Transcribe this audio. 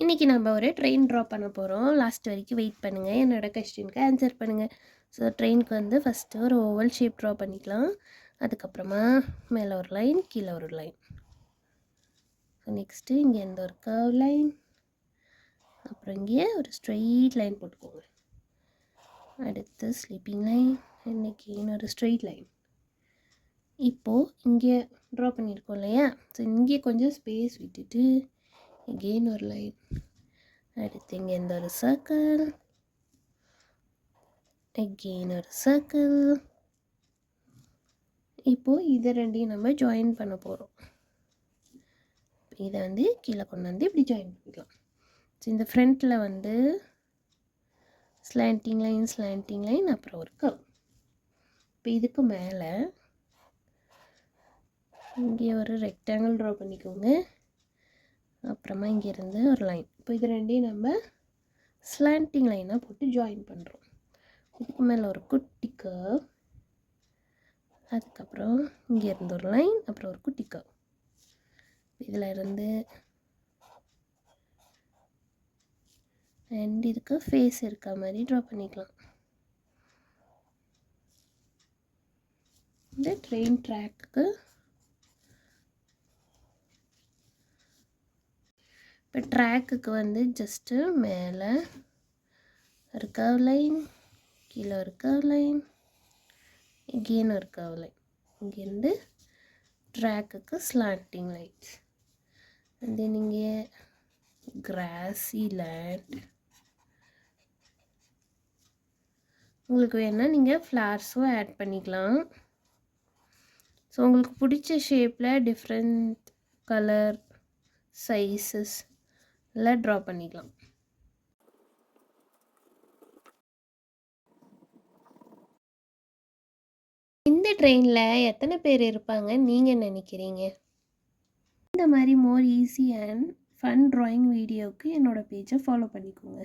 இன்றைக்கி நம்ம ஒரு ட்ரெயின் ட்ரா பண்ண போகிறோம். லாஸ்ட் வரைக்கும் வெயிட் பண்ணுங்கள், என்னோடய கொஸ்டினுக்கு ஆன்சர் பண்ணுங்கள். ஸோ ட்ரெயினுக்கு வந்து ஃபஸ்ட்டு ஒரு ஓவல் ஷேப் ட்ரா பண்ணிக்கலாம். அதுக்கப்புறமா மேலே ஒரு லைன், கீழே ஒரு லைன். ஸோ நெக்ஸ்ட்டு இங்கே எந்த ஒரு கர்வ் லைன், அப்புறம் இங்கே ஒரு ஸ்ட்ரெயிட் லைன் போட்டுக்கோங்க. அடுத்து ஸ்லீப்பிங் லைன், இன்றைக்கி இன்னொரு ஸ்ட்ரெயிட் லைன். இப்போது இங்கே ட்ரா பண்ணியிருக்கோம் இல்லையா, ஸோ இங்கே கொஞ்சம் ஸ்பேஸ் விட்டுட்டு again ஒரு லைன். அடுத்து இங்கே இந்த ஒரு சர்க்கிள், again ஒரு சர்க்கிள். இப்போது இதை ரெண்டையும் நம்ம ஜாயின் பண்ண போகிறோம். இதை வந்து கீழே கொண்டு வந்து இப்படி ஜாயின் பண்ணிக்கலாம். ஸோ இந்த ஃப்ரண்ட்டில் வந்து ஸ்லாண்டிங் லைன், அப்புறம் ஒரு கர்வ். இப்போ இதுக்கு மேலே இங்கே ஒரு ரெக்டாங்கிள் ட்ரா பண்ணிக்கோங்க. அப்புறமா இங்கேருந்து ஒரு லைன். இப்போ இது ரெண்டையும் நம்ம ஸ்லாண்டிங் லைனாக போட்டு ஜாயின் பண்ணுறோம். இதுக்கு மேலே ஒரு குட்டி கர்வ், அதுக்கப்புறம் இங்கேருந்து ஒரு லைன், அப்புறம் ஒரு குட்டி கர்வ். இதில் இருந்து அண்ட் இதுக்கு ஃபேஸ் இருக்க மாதிரி ட்ரா பண்ணிக்கலாம். இந்த ட்ரெயின் ட்ராக்கு இப்போ ட்ராக்குக்கு வந்து ஜஸ்ட்டு மேலே ஒரு கர்வ் லைன், கீழே ஒரு கர்வ் லைன், again ஒரு கர்வ் லைன். இங்கேருந்து ட்ராக்குக்கு ஸ்லாண்டிங் லைன்ஸ். அண்ட் தென் இங்கே கிராஸி லேண்ட். உங்களுக்கு வேணால் நீங்கள் ஃப்ளார்ஸும் ஆட் பண்ணிக்கலாம். ஸோ உங்களுக்கு பிடிச்ச ஷேப்பில் டிஃப்ரெண்ட் கலர் சைஸஸ் எல்லாம் ட்ரா பண்ணிக்கலாம். இந்த ட்ரெயினில் எத்தனை பேர் இருப்பாங்க நீங்கள் நினைக்கிறீங்க? இந்த மாதிரி மோர் ஈஸி அண்ட் ஃபன் ட்ராயிங் வீடியோவுக்கு என்னோடய பேஜை ஃபாலோ பண்ணிக்கோங்க.